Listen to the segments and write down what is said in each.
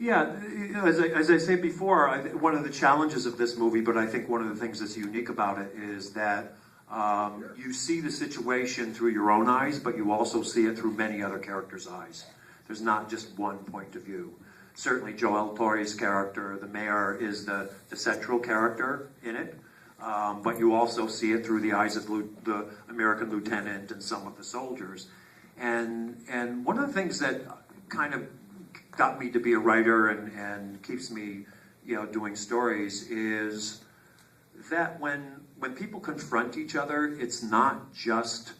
Yeah, as I said before, one of the challenges of this movie, but I think one of the things that's unique about it is that you see the situation through your own eyes, but you also see it through many other characters' eyes. There's not just one point of view. Certainly Joel Torre's character, the mayor, is the central character in it, but you also see it through the eyes of the American lieutenant and some of the soldiers. And one of the things that kind of got me to be a writer and keeps me, doing stories is that when people confront each other, it's not just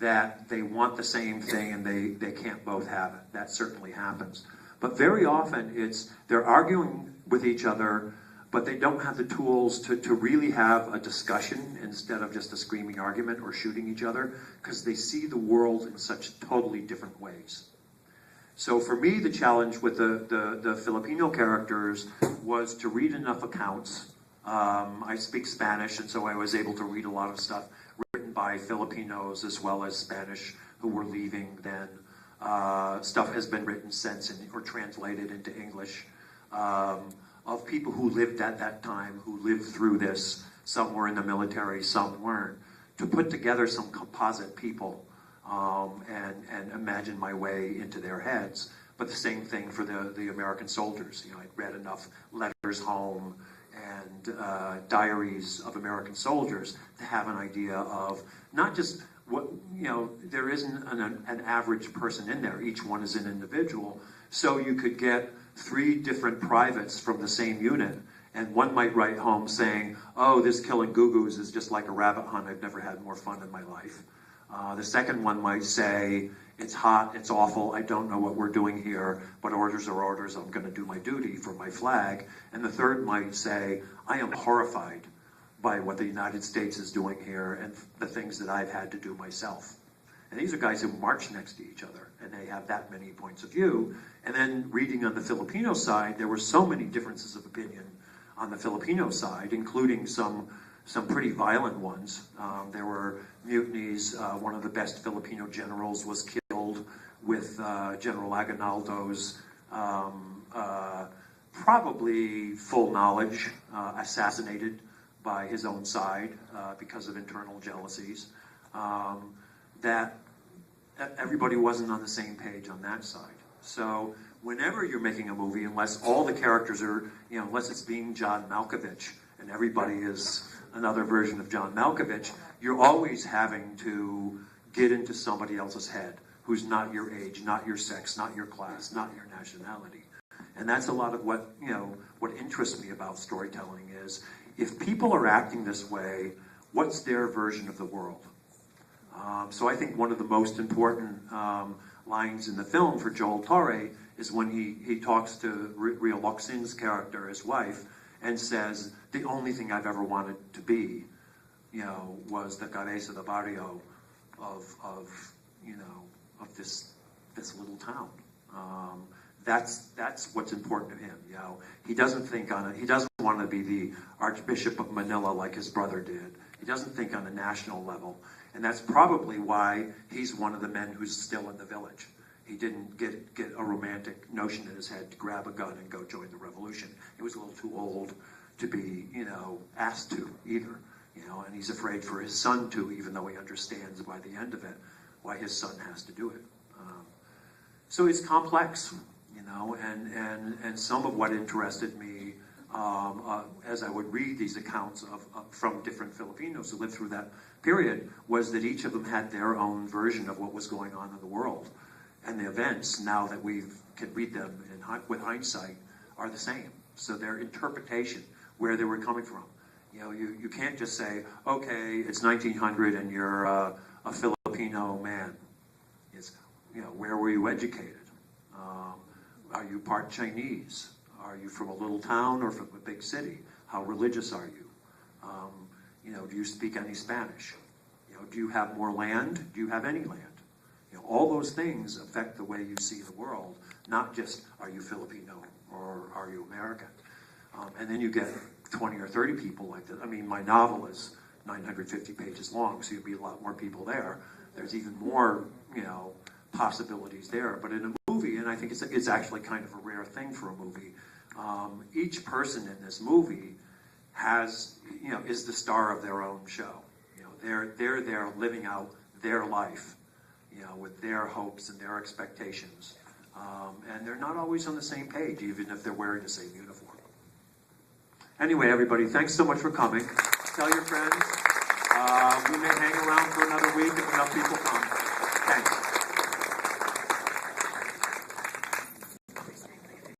that they want the same thing and they can't both have it. That certainly happens. But very often they're arguing with each other, but they don't have the tools to really have a discussion instead of just a screaming argument or shooting each other, because they see the world in such totally different ways. So for me, the challenge with the Filipino characters was to read enough accounts. I speak Spanish, and so I was able to read a lot of stuff written by Filipinos as well as Spanish who were leaving then. Stuff has been written since or translated into English of people who lived at that time, who lived through this. Some were in the military, some weren't. To put together some composite people and imagine my way into their heads. But the same thing for the American soldiers. I'd read enough letters home and diaries of American soldiers to have an idea of not just what, there isn't an average person in there. Each one is an individual. So you could get 3 different privates from the same unit, and one might write home saying, oh, this killing goo-goos is just like a rabbit hunt. I've never had more fun in my life. The second one might say, it's hot, it's awful, I don't know what we're doing here, but orders are orders, I'm going to do my duty for my flag. And the third might say, I am horrified by what the United States is doing here and the things that I've had to do myself. And these are guys who march next to each other, and they have that many points of view. And then reading on the Filipino side, there were so many differences of opinion on the Filipino side, including some pretty violent ones. There were mutinies. One of the best Filipino generals was killed with General Aguinaldo's probably full knowledge, assassinated by his own side because of internal jealousies. That everybody wasn't on the same page on that side. So whenever you're making a movie, unless all the characters are, unless it's being John Malkovich and everybody is another version of John Malkovich, you're always having to get into somebody else's head who's not your age, not your sex, not your class, not your nationality. And that's a lot of what, what interests me about storytelling is, if people are acting this way, what's their version of the world? So I think one of the most important lines in the film for Joel Torre is when he talks to Ria Locsin's character, his wife, and says, the only thing I've ever wanted to be, was the cabeza de barrio of this little town. That's what's important to him. He doesn't think on it. He doesn't want to be the Archbishop of Manila like his brother did. He doesn't think on a national level, and that's probably why he's one of the men who's still in the village. He didn't get a romantic notion in his head to grab a gun and go join the revolution. He was a little too old to be, asked to either. And he's afraid for his son to, even though he understands by the end of it why his son has to do it. So it's complex, and some of what interested me as I would read these accounts from different Filipinos who lived through that period was that each of them had their own version of what was going on in the world. And the events, now that we can read them with hindsight, are the same. So their interpretation, where they were coming from. You can't just say, okay, it's 1900 and you're a Filipino man. It's, where were you educated? Are you part Chinese? Are you from a little town or from a big city? How religious are you? Do you speak any Spanish? Do you have more land? Do you have any land? All those things affect the way you see the world, not just are you Filipino or are you American? And then you get 20 or 30 people like that. I mean, my novel is 950 pages long, so you'd be a lot more people there. There's even more, possibilities there. But in a movie, and I think it's actually kind of a rare thing for a movie, each person in this movie has, is the star of their own show. They're there living out their life, with their hopes and their expectations. And they're not always on the same page, even if they're wearing the same uniform. Anyway, everybody, thanks so much for coming. Tell your friends. We may hang around for another week if enough people come. Thanks.